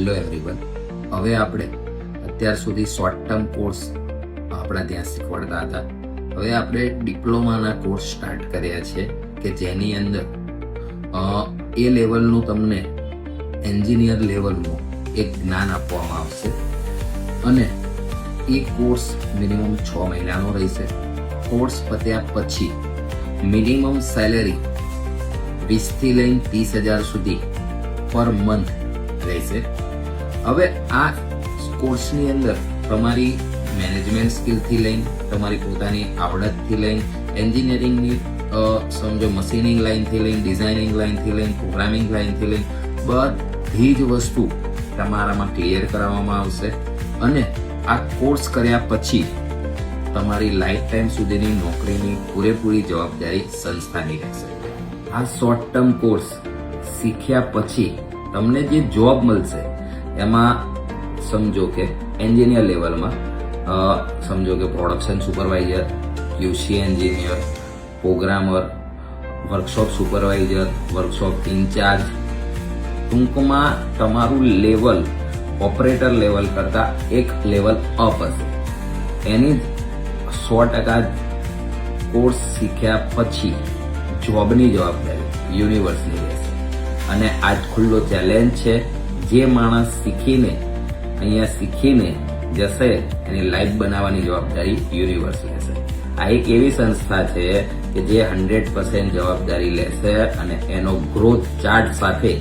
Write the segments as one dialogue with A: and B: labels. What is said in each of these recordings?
A: Hello everyone, હવે આપણે અત્યાર સુધી શોર્ટ ટર્મ કોર્સ આપણા ત્યાં શીખવાડતા હતા. હવે આપણે ડિપ્લોમાના કોર્સ સ્ટાર્ટ કર્યા છે કે જેની અંદર એ લેવલનું તમને એન્જિનિયર લેવલનું એક જ્ઞાન આપવામાં આવશે અને એ કોર્સ મિનિમમ 6 મહિનાનો રહેશે. કોર્સ પત્યા પછી મિનિમમ સેલેરી 20 થી લઈને 30,000 સુધી પર મંથ રહેશે. હવે આ કોર્સની અંદર તમારી મેનેજમેન્ટ સ્કિલથી લઈને તમારી પોતાની આવડતથી લઈને એન્જિનિયરિંગની સમજો મશીનિંગ લાઇનથી લઈને ડિઝાઇનિંગ લાઇનથી લઈને પ્રોગ્રામિંગ લાઇનથી લઈને બધી જ વસ્તુ તમારામાં ક્લિયર કરાવવામાં આવશે અને આ કોર્સ કર્યા પછી તમારી લાઈફ ટાઈમ સુધીની નોકરીની પૂરેપૂરી જવાબદારી સંસ્થાની રહેશે. આ શોર્ટ ટર્મ કોર્સ શીખ્યા પછી તમને જે જોબ મળશે એમાં સમજો કે એન્જિનિયર લેવલમાં સમજો કે production supervisor, QC engineer, programmer, workshop supervisor, workshop incharge, ટૂંકમાં તમારું લેવલ ઓપરેટર લેવલ કરતા એક લેવલ અપ હશે. એની 100% કોર્સ શીખ્યા પછી જોબની જવાબદારી યુનિવર્સની રહેશે અને આજ ખુલ્લો ચેલેન્જ છે. જે માણસ અહીંયા શીખીને જશે એની લાઈફ બનાવવાની જવાબદારી યુનિવર્સ લેશે. આ એક એવી સંસ્થા છે કે જે 100% જવાબદારી લેશે અને એનો ગ્રોથ ચાર્ટ સાથે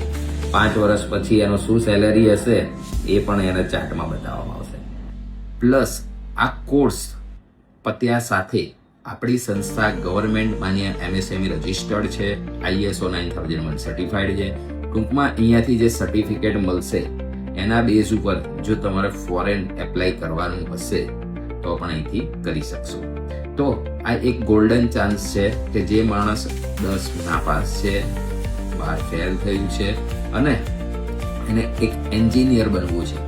A: 5 વર્ષ પછી એનો શું સેલેરી હશે એ પણ એને ચાર્ટમાં બતાવવામાં આવશે. પ્લસ આ કોર્સ પત્યા સાથે આપણી સંસ્થા ગવર્મેન્ટ માન્ય MSME રજિસ્ટર્ડ છે, ISO 9001 સર્ટિફાઈડ છે. ટૂંકમાં અહીંયાથી જે સર્ટિફિકેટ મળશે એના બેઝ ઉપર જો તમારે ફોરેન એપ્લાય કરવાનું હશે તો પણ અહીંથી કરી શકશો. તો આ એક ગોલ્ડન ચાન્સ છે કે જે માણસ 10 નાપાસ છે, 12 ફેલ થયું છે અને એને એક એન્જિનિયર બનવું છે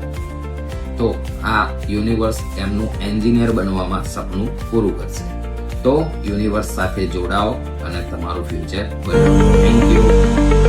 A: તો આ યુનિવર્સ એમનું એન્જિનિયર બનવામાં સપનું પૂરું કરશે. તો યુનિવર્સ સાથે જોડાઓ અને તમારું ફ્યુચર બનાવો. Thank you.